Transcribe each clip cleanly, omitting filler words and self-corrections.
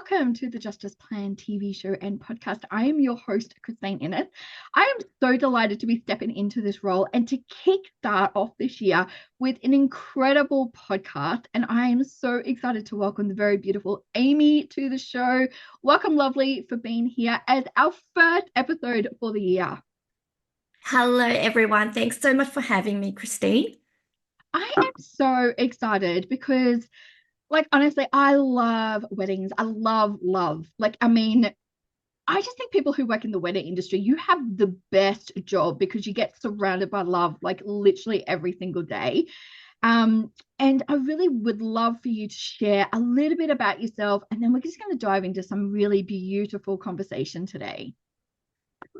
welcome to the Justice Plan TV show and podcast. I am your host, Christine Innes. I am so delighted to be stepping into this role and to kickstart off this year with an incredible podcast. And I am so excited to welcome the very beautiful Amy to the show. Welcome, lovely, for being here as our first episode for the year. Hello, everyone. Thanks so much for having me, Christine. I am so excited because honestly, I love weddings. I love. I just think people who work in the wedding industry, you have the best job because you get surrounded by love like literally every single day. And I really would love for you to share a little bit about yourself, and then we're just going to dive into some really beautiful conversation today.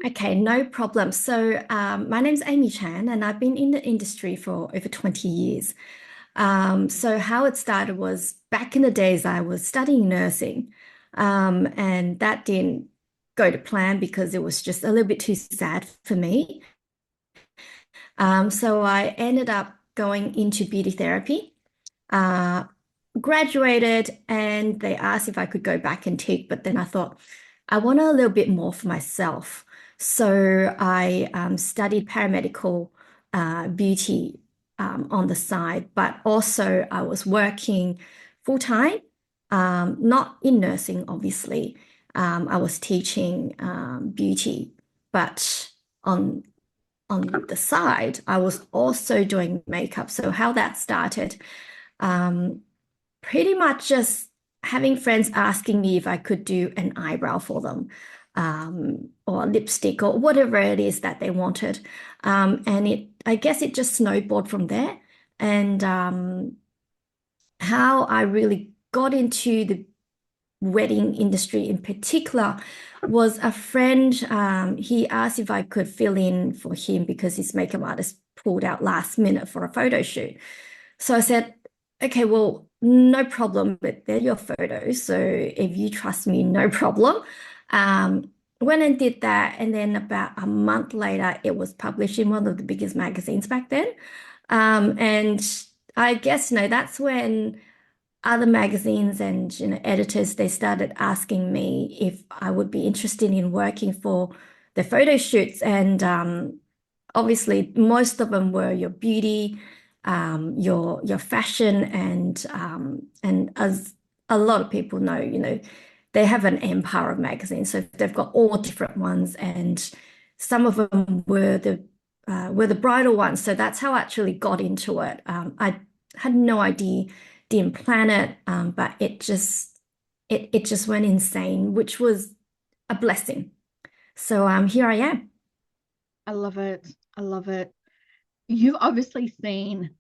Okay, no problem. So, my name's Amy Chan, and I've been in the industry for over 20 years. So how it started was back in the days I was studying nursing, and that didn't go to plan because it was just a little bit too sad for me. So I ended up going into beauty therapy, uh, graduated, and they asked if I could go back and teach, but then I thought I want a little bit more for myself. So I studied paramedical beauty on the side, but also I was working full time, not in nursing, obviously. I was teaching beauty, but on the side, I was also doing makeup. So how that started, um, pretty much just having friends asking me if I could do an eyebrow for them, or lipstick or whatever it is that they wanted. And I guess it just snowballed from there. And how I really got into the wedding industry in particular was a friend. He asked if I could fill in for him because his makeup artist pulled out last minute for a photo shoot. So I said, okay, well, no problem, but they're your photos. So if you trust me, no problem. Went and did that. And then about a month later, it was published in one of the biggest magazines back then. And I guess, that's when other magazines and editors, they started asking me if I would be interested in working for the photo shoots. And obviously most of them were your beauty, your fashion, and as a lot of people know, they have an empire of magazines, so they've got all different ones, and some of them were the bridal ones. So that's how I actually got into it. I had no idea, didn't plan it, but it just went insane, which was a blessing. So here I am. I love it. I love it. You've obviously seen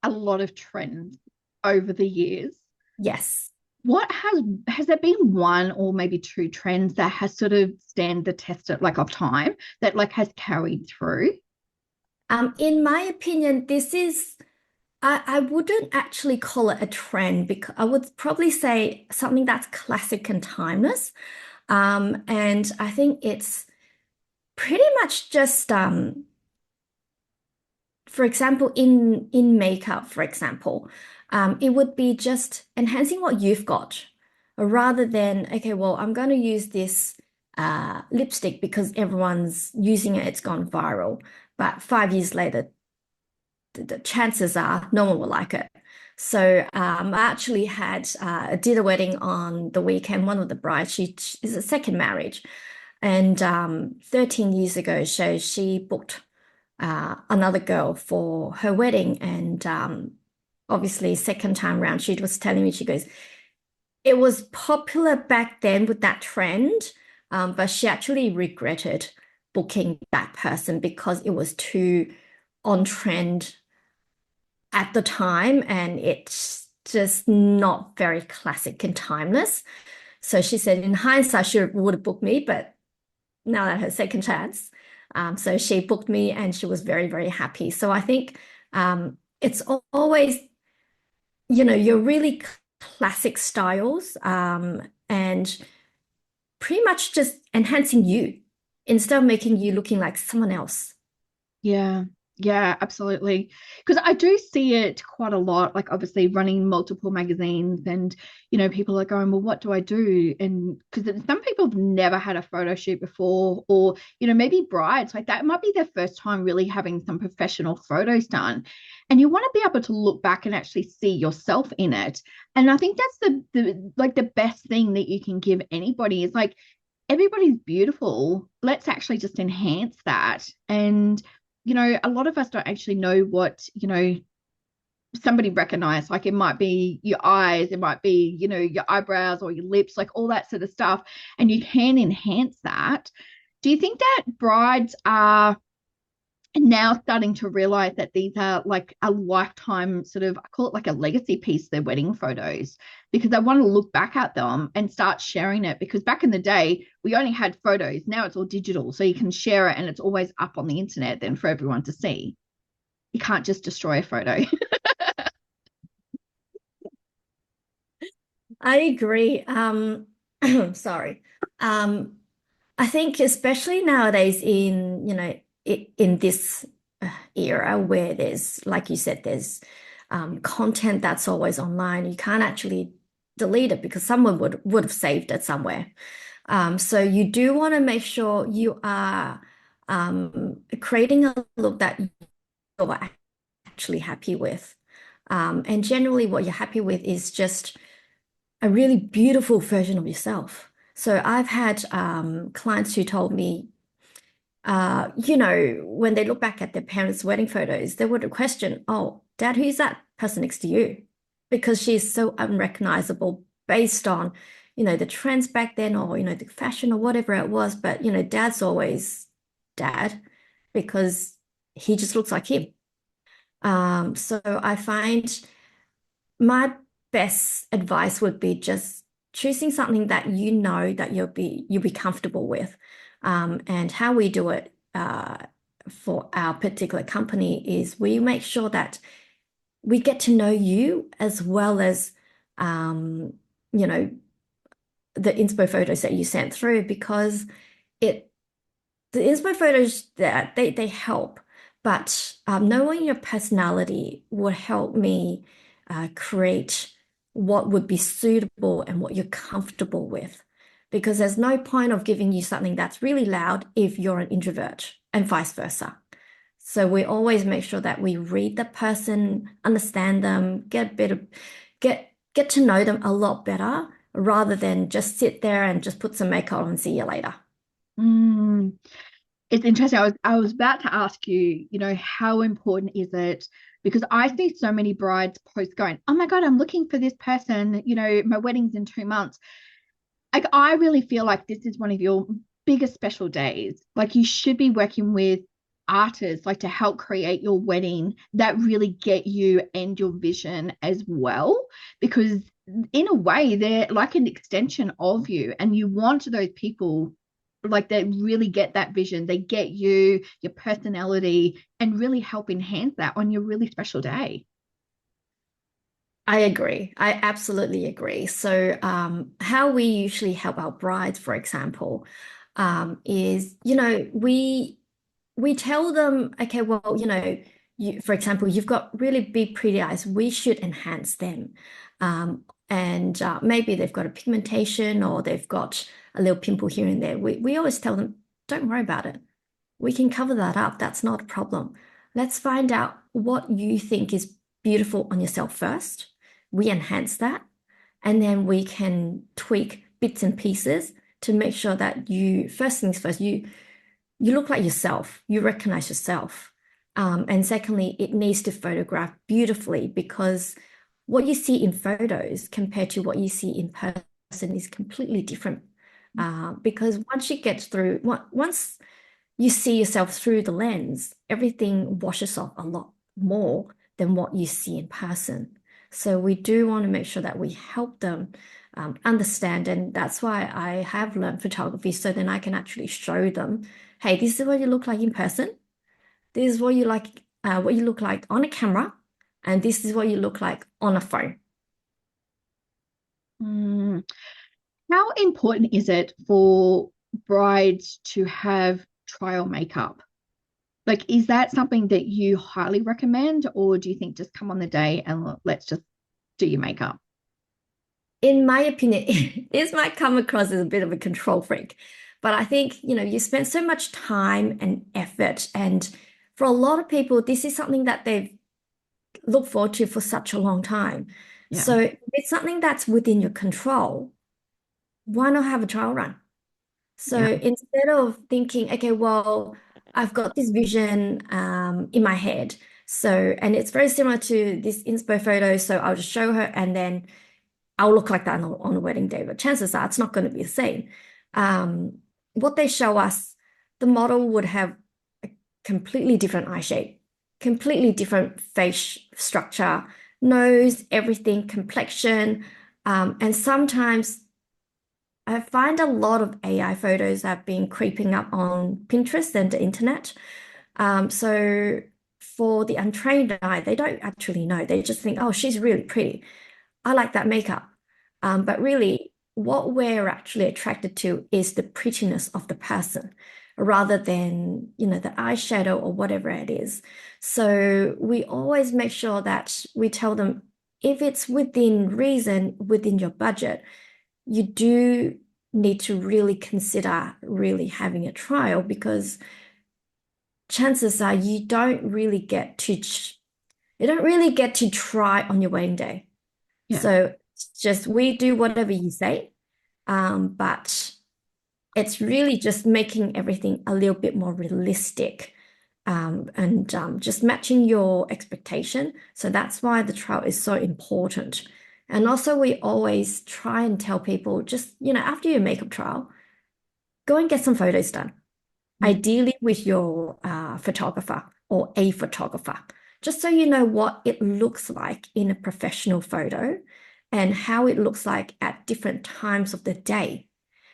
a lot of trends over the years. Yes. What has there been one or maybe two trends that has sort of stand the test of time that has carried through? In my opinion, I wouldn't actually call it a trend, because I would probably say something that's classic and timeless. And I think it's pretty much just, for example, in makeup, for example, it would be just enhancing what you've got, rather than, okay, well, I'm going to use this lipstick because everyone's using it, it's gone viral. But 5 years later, the chances are no one will like it. So I actually did a wedding on the weekend. One of the brides, she is a second marriage, and 13 years ago, so she booked another girl for her wedding, and obviously second time round, she was telling me, she goes, it was popular back then with that trend, but she actually regretted booking that person because it was too on trend at the time, and it's just not very classic and timeless. So she said, in hindsight, she would have booked me, but now that her second chance. So she booked me, and she was very, very happy. So I think it's always, your really classic styles, and pretty much just enhancing you instead of making you looking like someone else. Yeah. Yeah, absolutely. Because I do see it quite a lot, like obviously running multiple magazines, and people are going, well, what do I do? And because some people have never had a photo shoot before, or maybe brides, like that might be their first time really having some professional photos done. And you want to be able to look back and actually see yourself in it. And I think that's the like the best thing that you can give anybody is like everybody's beautiful. Let's actually just enhance that. And a lot of us don't actually know what, somebody recognized. Like it might be your eyes, it might be, your eyebrows or your lips, like all that sort of stuff. And you can enhance that. Do you think that brides are now starting to realize that these are like a lifetime sort of, I call it like a legacy piece, their wedding photos, because they want to look back at them and start sharing it? Because back in the day, we only had photos. Now it's all digital. So you can share it and it's always up on the internet then for everyone to see. You can't just destroy a photo. I agree. Sorry. I think especially nowadays in, in this era where there's, like you said, there's content that's always online. You can't actually delete it because someone would have saved it somewhere. So you do want to make sure you are creating a look that you're actually happy with. And generally, what you're happy with is just a really beautiful version of yourself. So I've had clients who told me, when they look back at their parents' wedding photos, they would question, "Oh, Dad, who's that person next to you?" Because she's so unrecognizable based on, the trends back then, or the fashion or whatever it was. But Dad's always Dad because he just looks like him. So I find my best advice would be just choosing something that you know that you'll be comfortable with. And how we do it for our particular company is we make sure that we get to know you as well as you know the inspo photos that you sent through because it the inspo photos that they help, but knowing your personality would help me create what would be suitable and what you're comfortable with. Because there's no point of giving you something that's really loud if you're an introvert and vice versa. So we always make sure that we read the person, understand them, get to know them a lot better rather than just sit there and just put some makeup on and see you later. Mm, it's interesting. I was about to ask you, how important is it? Because I see so many brides post going, oh my God, I'm looking for this person. My wedding's in 2 months. Like I really feel like this is one of your biggest special days. Like you should be working with artists like to help create your wedding that really get you and your vision as well. Because in a way, they're like an extension of you, and you want those people like they really get that vision. They get you, your personality, and really help enhance that on your really special day. I agree. I absolutely agree. So, how we usually help our brides, for example, is, we tell them, okay, well, for example, you've got really big, pretty eyes. We should enhance them. And maybe they've got a pigmentation or they've got a little pimple here and there. We always tell them, don't worry about it. We can cover that up. That's not a problem. Let's find out what you think is beautiful on yourself first. We enhance that, and then we can tweak bits and pieces to make sure that first things first, you look like yourself, you recognize yourself. And secondly, it needs to photograph beautifully because what you see in photos compared to what you see in person is completely different. Because once you get through, once you see yourself through the lens, everything washes off a lot more than what you see in person. So we do want to make sure that we help them understand, and that's why I have learned photography so then I can actually show them, hey, this is what you look like in person. This is what you look like on a camera, and this is what you look like on a phone. Mm. How important is it for brides to have trial makeup? Like, is that something that you highly recommend, or do you think just come on the day and let's just do your makeup? In my opinion, this might come across as a bit of a control freak, but I think, you spend so much time and effort, and for a lot of people, this is something that they've looked forward to for such a long time. Yeah, So if it's something that's within your control, why not have a trial run? So yeah, instead of thinking, okay, well, I've got this vision in my head. So, and it's very similar to this inspo photo. So I'll just show her and then I'll look like that on the wedding day. But chances are it's not going to be the same. Um, what they show us, the model would have a completely different eye shape, completely different face structure, nose, everything, complexion. And sometimes I find a lot of AI photos have been creeping up on Pinterest and the internet. So for the untrained eye, they don't actually know. They just think, oh, she's really pretty. I like that makeup. But really, what we're actually attracted to is the prettiness of the person rather than, the eyeshadow or whatever it is. So we always make sure that we tell them if it's within reason, within your budget, you do need to really consider really having a trial because chances are you don't really get to try on your wedding day. yeah. So it's just we do whatever you say, but it's really just making everything a little bit more realistic, and just matching your expectation. So that's why the trial is so important. And also, we always try and tell people just, after your makeup trial, go and get some photos done, Mm. ideally with your photographer or a photographer, just so you know what it looks like in a professional photo and how it looks like at different times of the day.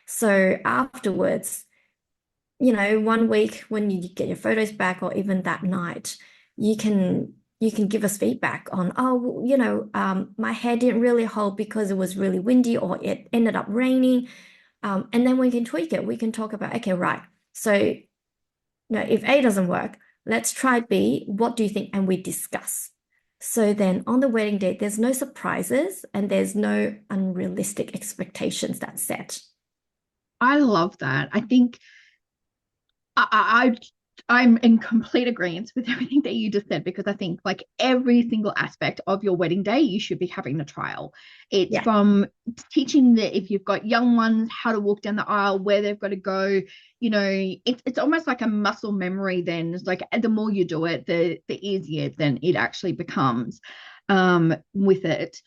So afterwards, one week when you get your photos back or even that night, you can give us feedback on, oh, well, my hair didn't really hold because it was really windy or it ended up raining. And then we can tweak it. We can talk about, okay, right. So if A doesn't work, let's try B. What do you think? And we discuss. So then on the wedding day, there's no surprises and there's no unrealistic expectations that's set. I love that. I think I'm in complete agreement with everything that you just said because I think like every single aspect of your wedding day, you should be having a trial. It's Yeah. from teaching that if you've got young ones, how to walk down the aisle, where they've got to go. It's almost like a muscle memory. Then it's like the more you do it, the easier then it actually becomes with it.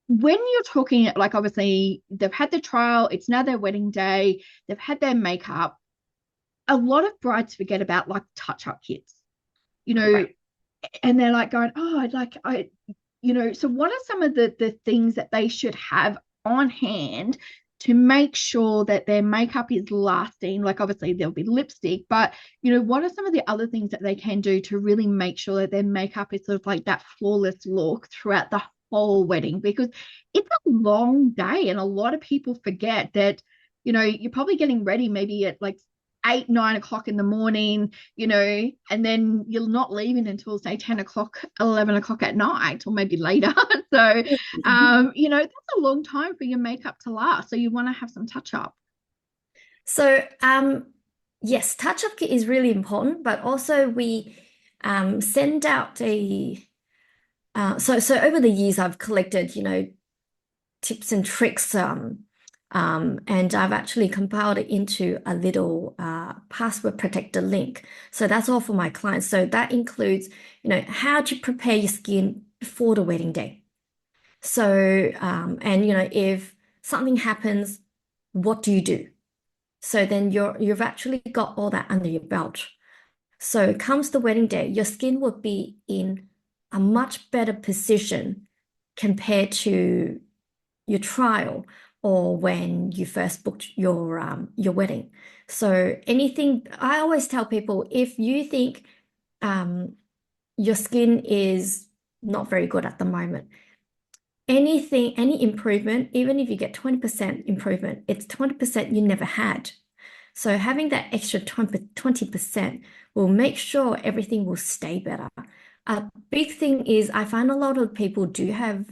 When you're talking like obviously they've had the trial, it's now their wedding day, they've had their makeup, a lot of brides forget about like touch up kits, you know, Correct. and they're like going, oh, like so what are some of the things that they should have on hand to make sure that their makeup is lasting? Like obviously there'll be lipstick, but what are some of the other things that they can do to really make sure that their makeup is sort of like that flawless look throughout the whole wedding? Because it's a long day and a lot of people forget that you're probably getting ready maybe at like 8, 9 o'clock in the morning, and then you're not leaving until say 10 o'clock, 11 o'clock at night, or maybe later. So, that's a long time for your makeup to last. So you want to have some touch up. So, yes, touch-up kit is really important, but also we send out so over the years I've collected, tips and tricks, and I've actually compiled it into a little password protector link. So that's all for my clients. So that includes, how to prepare your skin before the wedding day. So, and if something happens, what do you do? So then you've actually got all that under your belt. So comes the wedding day, your skin will be in a much better position compared to your trial or when you first booked your wedding. So anything, I always tell people if you think um, your skin is not very good at the moment, any improvement, even if you get 20% improvement, it's 20% you never had. So having that extra 20% will make sure everything will stay better. A big thing is I find a lot of people do have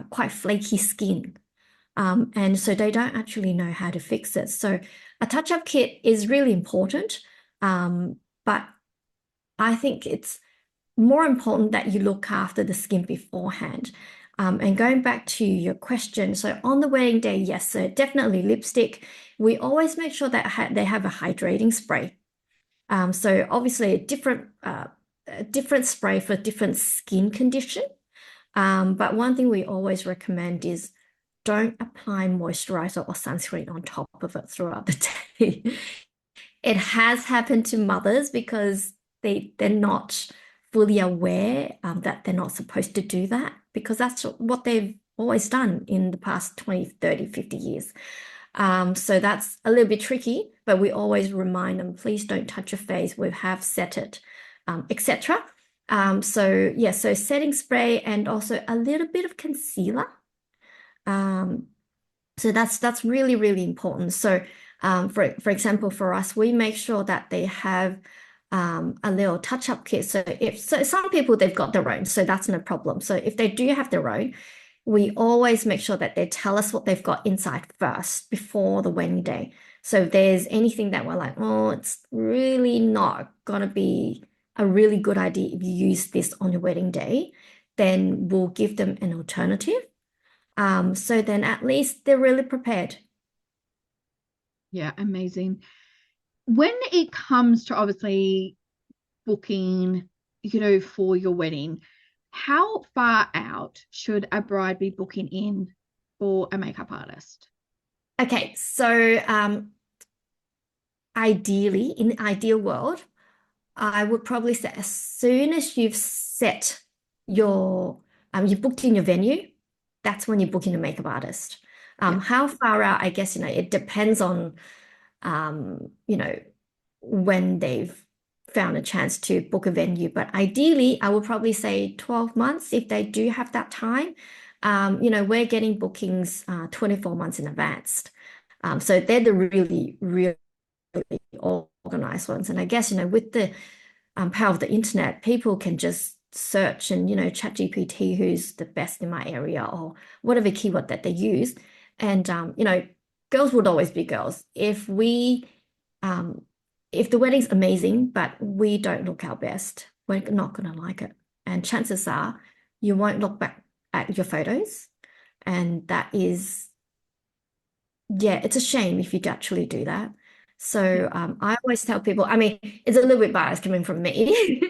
quite flaky skin. And so they don't actually know how to fix it. So a touch-up kit is really important. But I think it's more important that you look after the skin beforehand. And going back to your question, so on the wedding day, yes, so definitely lipstick. We always make sure that they have a hydrating spray. So obviously a different spray for different skin condition. But one thing we always recommend is don't apply moisturizer or sunscreen on top of it throughout the day. It has happened to mothers because they're not fully aware that they're not supposed to do that because that's what they've always done in the past 20, 30, 50 years. So that's a little bit tricky, but we always remind them, please don't touch your face. We have set it, etc. So yeah, so setting spray and also a little bit of concealer. Um, so that's really, really important. So for example, for us, we make sure that they have a little touch-up kit. So some people they've got their own, so that's no problem. So if they do have their own, we always make sure that they tell us what they've got inside first before the wedding day. So if there's anything that we're like, oh, it's really not gonna be a really good idea if you use this on your wedding day, then we'll give them an alternative. So then at least they're really prepared. Yeah, amazing. When it comes to obviously booking, for your wedding, how far out should a bride be booking in for a makeup artist? Okay, so ideally, in the ideal world, I would probably say as soon as you've set your, you've booked in your venue, that's when you're booking a makeup artist. Yeah, How far out, I guess, it depends on, you know, when they've found a chance to book a venue. But ideally, I would probably say 12 months if they do have that time. We're getting bookings 24 months in advance. So they're the really, really organized ones. And I guess, with the power of the internet, people can just search and, chat GPT who's the best in my area or whatever keyword that they use. And, girls would always be girls. Um, if the wedding's amazing, but we don't look our best, we're not going to like it. And chances are you won't look back at your photos. And that is, yeah, it's a shame if you actually do that. yeah, So I always tell people, I mean, it's a little bit biased coming from me,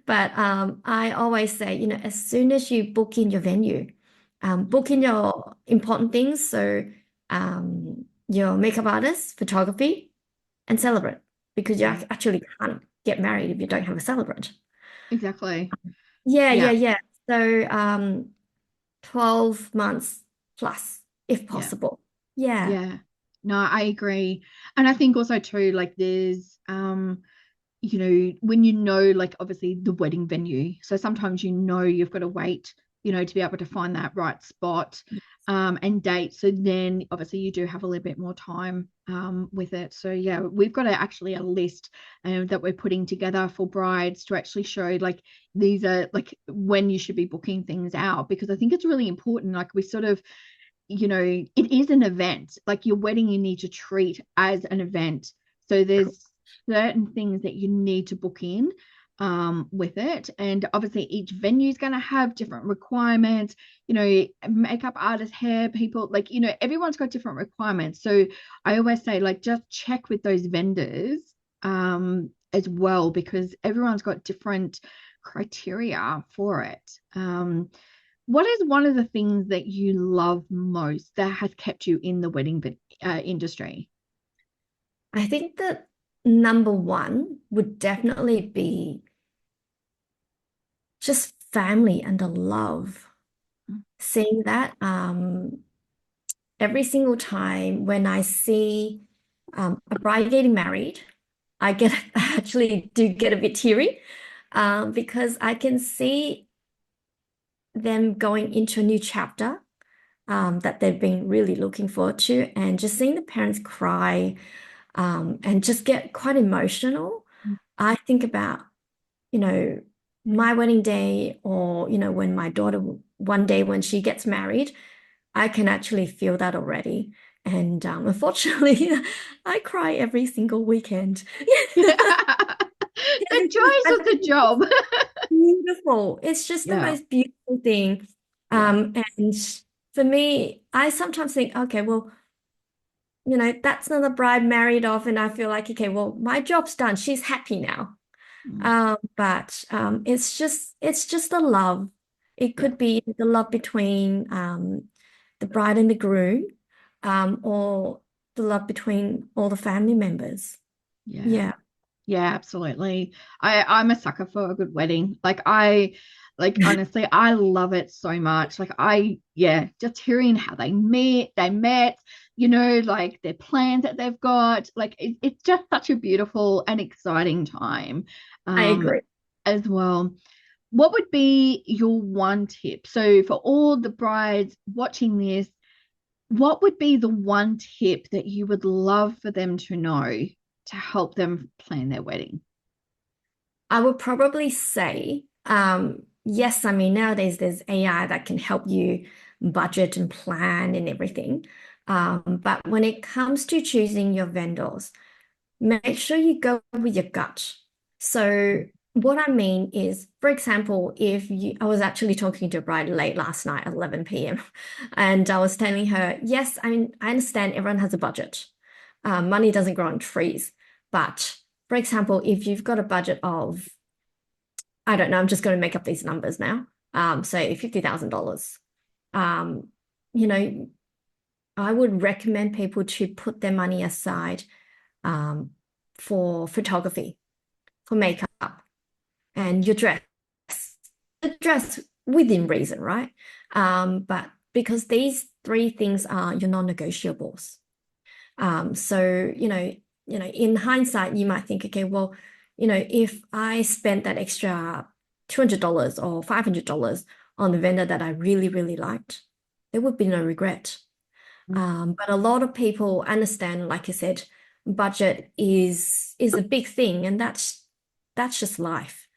but I always say, as soon as you book in your venue, book in your important things. So your makeup artist, photography, and celebrant, because you yeah, actually can't get married if you don't have a celebrant. exactly. Yeah, yeah, Yeah, yeah. So 12 months plus, if yeah, possible. Yeah. yeah. No, I agree. And I think also too, like there's when like obviously the wedding venue. So sometimes you've got to wait, to be able to find that right spot and date. So then obviously you do have a little bit more time with it. So yeah, we've got actually a list that we're putting together for brides to actually show like these are like when you should be booking things out, because I think it's really important. Like we sort of, it is an event. Like your wedding, you need to treat as an event. So there's certain things that you need to book in with it. And obviously, each venue is going to have different requirements. Makeup artists, hair people, like, everyone's got different requirements. So I always say, like, just check with those vendors as well, because everyone's got different criteria for it. What is one of the things that you love most that has kept you in the wedding industry? I think that number one would definitely be just family and the love. Seeing that every single time when I see a bride getting married, I actually do get a bit teary because I can see them going into a new chapter that they've been really looking forward to, and just seeing the parents cry. and just get quite emotional. I think about, you know, my wedding day, or, when my daughter, one day when she gets married, I can actually feel that already. And unfortunately, I cry every single weekend. The joys of the job. Beautiful. It's just the Yeah, most beautiful thing. yeah. And for me, I sometimes think, okay, well, that's not a bride married off, and I feel like, okay, well, my job's done. She's happy now. Mm, But it's just the love. It yeah, could be the love between the bride and the groom, or the love between all the family members. yeah. Yeah, Yeah, absolutely. I'm a sucker for a good wedding. Like honestly, I love it so much. Yeah, just hearing how they met, like their plans that they've got. Like it's just such a beautiful and exciting time, I um, agree. as well. What would be your one tip? So for all the brides watching this, what would be the one tip that you would love for them to know to help them plan their wedding? I would probably say, yes, I mean, nowadays there's AI that can help you budget and plan and everything. But when it comes to choosing your vendors, make sure you go with your gut. So what I mean is, for example, I was actually talking to a bride late last night at 11 p.m. and I was telling her, yes, I mean, I understand everyone has a budget. Money doesn't grow on trees. But for example, if you've got a budget of, I don't know, I'm just going to make up these numbers now. Say $50,000. Um, you know, I would recommend people to put their money aside um, for photography, for makeup, and your dress. The dress within reason, right? But because these three things are your non-negotiables. So, in hindsight, you might think, okay, well, if I spent that extra $200 or $500 on the vendor that I really, really liked, there would be no regret. But a lot of people understand, like I said, budget is a big thing, and that's just life.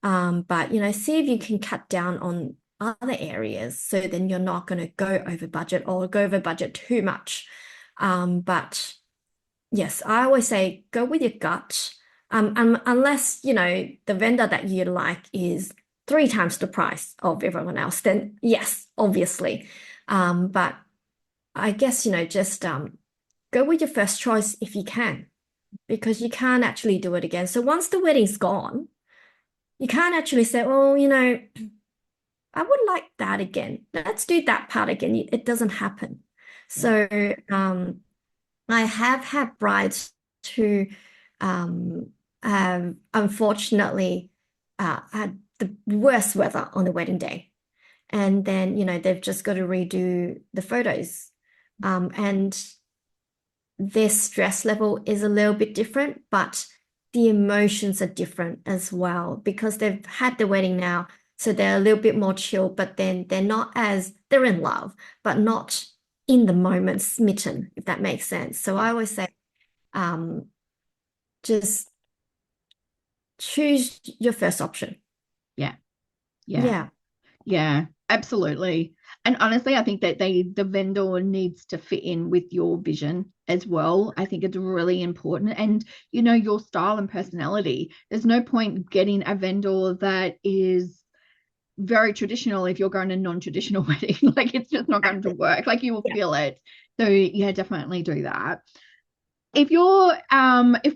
But see if you can cut down on other areas, so then you're not going to go over budget or go over budget too much. But yes, I always say go with your gut. Unless the vendor that you like is three times the price of everyone else, then yes, obviously. But I guess, just go with your first choice if you can, because you can't actually do it again. So once the wedding's gone, you can't actually say, oh, I would like that again. Let's do that part again. It doesn't happen. Yeah. So I have had brides who have unfortunately had the worst weather on the wedding day. And then, they've just got to redo the photos. And their stress level is a little bit different, but the emotions are different as well because they've had the wedding now. So they're a little bit more chill, but then they're in love, but not in the moment smitten, if that makes sense. So Yeah. I always say, um, just choose your first option. Yeah. Yeah. Yeah, Yeah, absolutely. And honestly, I think that the vendor needs to fit in with your vision as well. I think it's really important. And your style and personality. There's no point getting a vendor that is very traditional if you're going to non-traditional wedding. Like it's just not going to exactly. work. Like you will Yeah, feel it. So yeah, definitely do that. If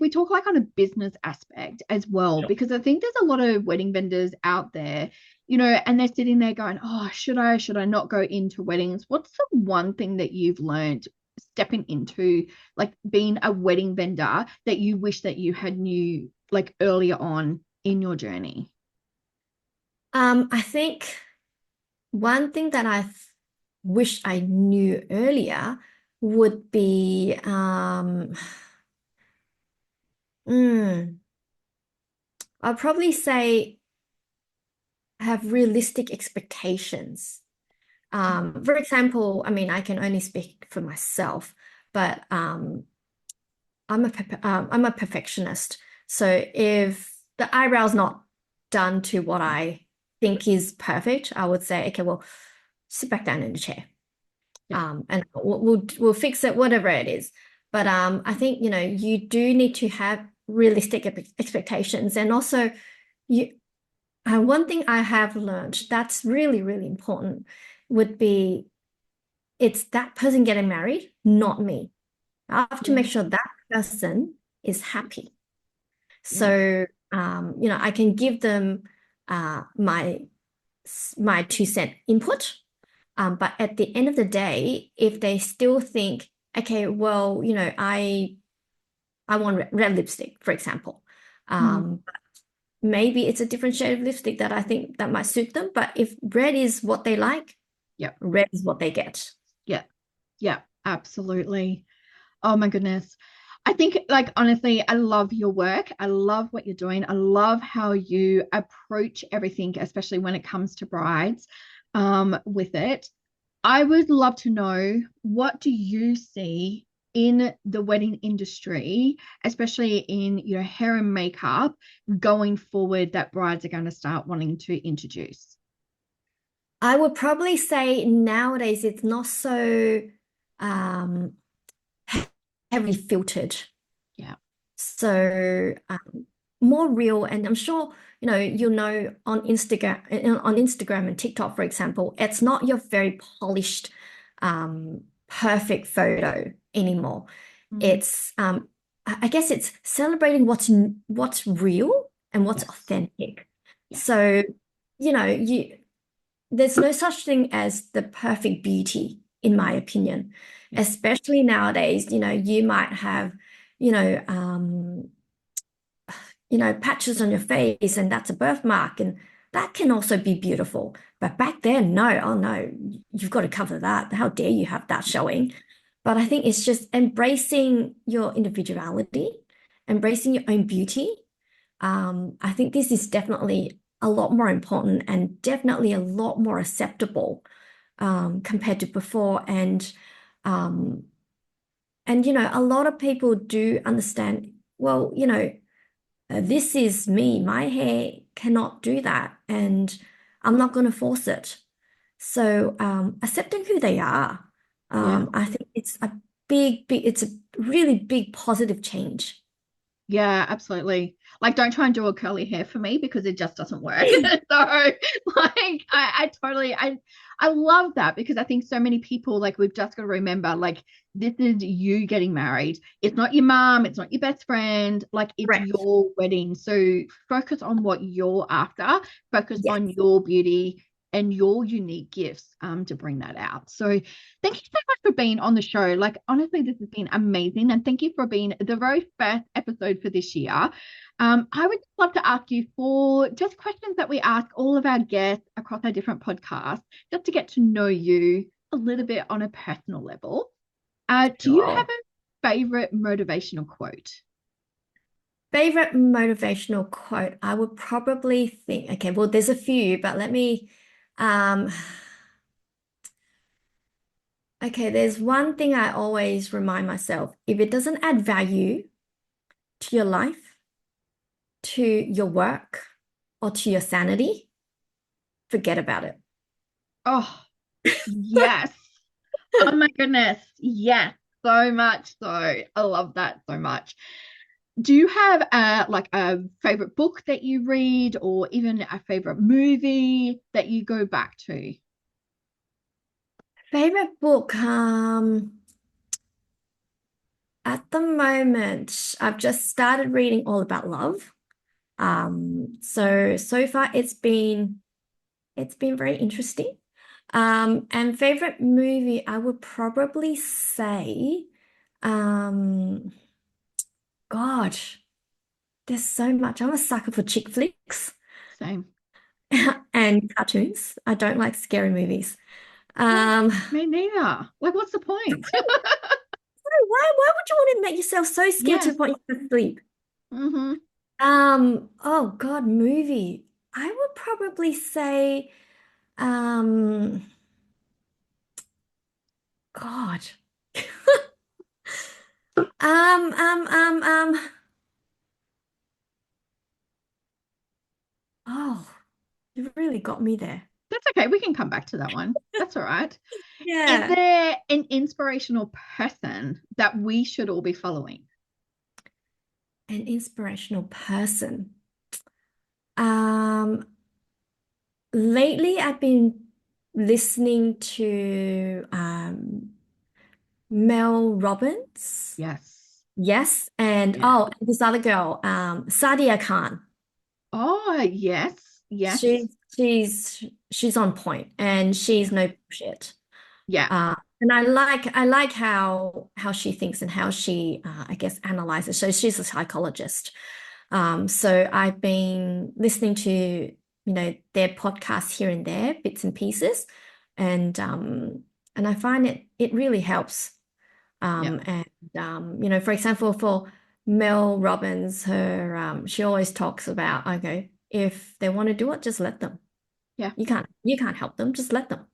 we talk like on a business aspect as well, sure. because I think there's a lot of wedding vendors out there, and they're sitting there going, oh, should I not go into weddings? What's the one thing that you've learned stepping into like being a wedding vendor that you wish that you had knew like earlier on in your journey? I think one thing that wish I knew earlier would be mm, I'd probably say have realistic expectations. For example, I mean, I can only speak for myself, but I'm a perfectionist. So if the eyebrow's not done to what I think is perfect, I would say, okay, well, sit back down in the chair. Yeah. And we'll fix it, whatever it is. But I think, you do need to have realistic expectations. And also you one thing I have learned that's really, really important would be it's that person getting married, not me. I have to make Yeah. sure that person is happy. Yeah. So, I can give them my 2 cent input. But at the end of the day, if they still think, okay, well, I want red lipstick, for example. Mm. But maybe it's a different shade of lipstick that I think that might suit them. But if red is what they like, Yeah. red is what they get. Yeah. Yeah. Absolutely. Oh my goodness. I think, like, honestly, I love your work. I love what you're doing. I love how you approach everything, especially when it comes to brides, with it. I would love to know, what do you see in the wedding industry, especially in, hair and makeup going forward, that brides are going to start wanting to introduce? I would probably say nowadays it's not so um, heavily filtered. Yeah. So more real, and I'm sure on Instagram and TikTok, for example, it's not your very polished, perfect photo anymore. Mm. It's I guess it's celebrating what's real and what's Yes. authentic. Yeah. So you there's no such thing as the perfect beauty, in my opinion. Yeah. Especially nowadays, you might have, you know, um, patches on your face, and that's a birthmark, and that can also be beautiful. But back then, no, oh no, you've got to cover that. How dare you have that showing? But I think it's just embracing your individuality, embracing your own beauty. I think this is definitely a lot more important and definitely a lot more acceptable compared to before. Um, and a lot of people do understand, well, this is me. My hair cannot do that, and I'm not going to force it. So accepting who they are, Yeah. I think it's a it's a really big positive change. Yeah, absolutely. Like, don't try and do a curly hair for me because it just doesn't work. So, like, I love that, because I think so many people, like, we've just got to remember, like, this is you getting married. It's not your mom, it's not your best friend, like, it's Correct. your wedding. So focus on what you're after, focus Yes. on your beauty and your unique gifts, to bring that out. So thank you so much for being on the show. Like, honestly, this has been amazing. And thank you for being the very first episode for this year. I would love to ask you for just questions that we ask all of our guests across our different podcasts, just to get to know you a little bit on a personal level. Do you have Sure. a favorite motivational quote? Favorite motivational quote, I would probably think, okay, well, there's a few, but um, okay, there's one thing I always remind myself. If it doesn't add value to your life, to your work, or to your sanity, forget about it. Oh, yes. Oh my goodness. Yes. So much so. I love that so much. Do you have like a favorite book that you read, or even a favorite movie that you go back to? Favorite book, at the moment, I've just started reading all about love. So far it's been very interesting. And favorite movie, I would probably say, um, God, there's so much. I'm a sucker for chick flicks Same. and cartoons. I don't like scary movies. Yeah, Um, me neither. Like, what's the point? why would you want to make yourself so scared to Yes. the point you can't sleep? Mm-hmm. Oh God, movie. I would probably say, um, God. Um, um, um, um. Oh, you really got me there. That's okay. We can come back to that one. That's all right. Is Yeah. there an inspirational person that we should all be following? An inspirational person. Um, Lately I've been listening to Mel Robbins. Yes. Yes, and Yeah. oh, this other girl, Sadia Khan. Oh, yes. Yes. She's on point and Yeah. she's no bullshit. Yeah. And I like how she thinks and how she I guess analyzes. So she's a psychologist. So I've been listening to, their podcasts here and there, bits and pieces, and I find it really helps. Yeah. For example, for Mel Robbins, her she always talks about, okay, if they want to do it, just let them. Yeah. You can't help them, just let them.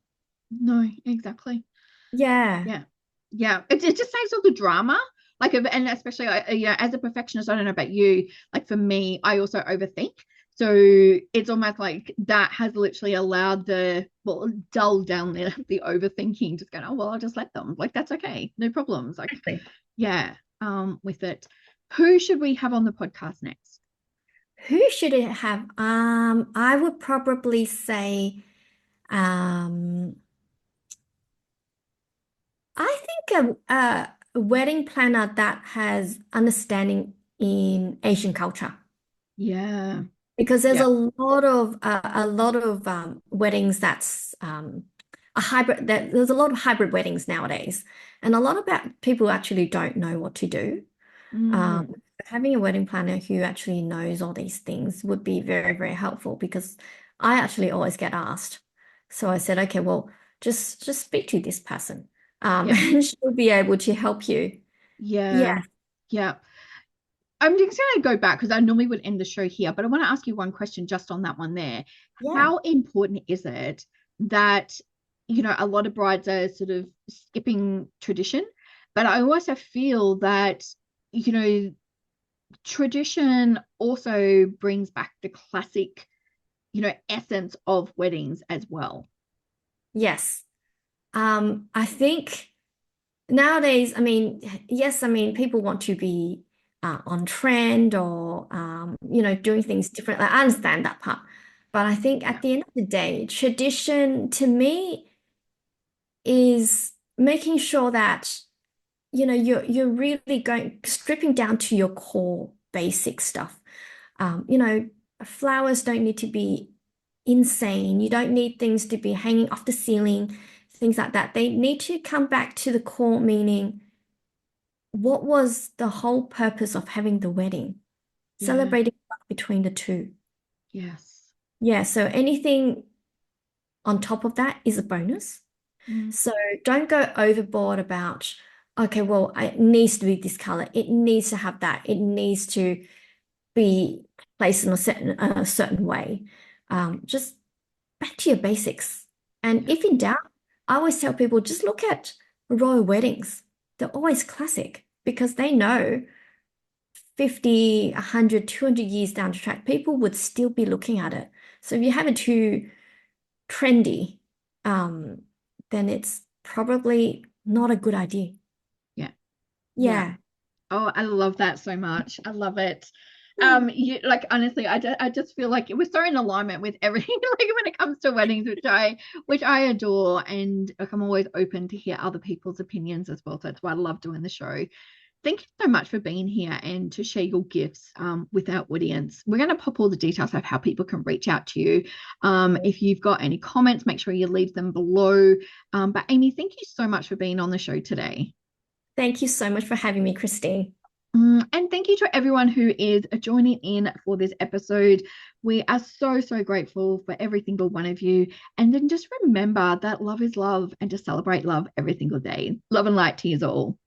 No, exactly. Yeah. Yeah. Yeah. It just saves all the drama. Like, and especially, as a perfectionist, I don't know about you. Like, for me, I also overthink. So it's almost like that has literally allowed dull down the overthinking, just going, oh, well, I'll just let them. Like, that's okay. No problems. Like, Exactly. yeah, with it. Who should we have on the podcast next? Who should it have? I would probably say, um, I think a wedding planner that has understanding in Asian culture. Yeah. Because there's Yeah. a lot of weddings that's a hybrid that there's a lot of hybrid weddings nowadays, and a lot of people actually don't know what to do. Mm, Having a wedding planner who actually knows all these things would be very, very helpful because I actually always get asked. So I said, okay, well, just speak to this person, yeah. and she'll be able to help you. Yeah. Yeah, Yeah. I'm just going to go back because I normally would end the show here, but I want to ask you one question just on that one there. yeah. How important is it that, a lot of brides are sort of skipping tradition, but I also feel that, you know, tradition also brings back the classic, essence of weddings as well. Yes. I think. Nowadays, I mean, yes, I mean, people want to be on trend or, doing things differently. I understand that part. But I think Yeah. at the end of the day, tradition to me is making sure that, you're really going stripping down to your core basic stuff. Um, you know, Flowers don't need to be insane. You don't need things to be hanging off the ceiling, things like that. They need to come back to the core meaning what was the whole purpose of having the wedding? Yeah. Celebrating love between the two. Yes. Yeah, so anything on top of that is a bonus. Mm, So don't go overboard about, okay, well, it needs to be this color. It needs to have that. It needs to be placed in a certain way. Just back to your basics. And yeah. if in doubt, I always tell people just look at royal weddings. They're always classic because they know 50, 100, 200 years down the track, people would still be looking at it. So if you have it too trendy, um, then it's probably not a good idea. Yeah. Yeah. Yeah. Oh, I love that so much. I love it. Yeah. Like honestly, I just feel like we're so in alignment with everything, like when it comes to weddings, which I adore, and like I'm always open to hear other people's opinions as well. So that's why I love doing the show. Thank you so much for being here and to share your gifts with our audience. We're going to pop all the details of how people can reach out to you. If you've got any comments, make sure you leave them below. But Amy, thank you so much for being on the show today. Thank you so much for having me, Christine. And thank you to everyone who is joining in for this episode. We are so, so grateful for every single one of you. And then just remember that love is love and to celebrate love every single day. Love and light to you all.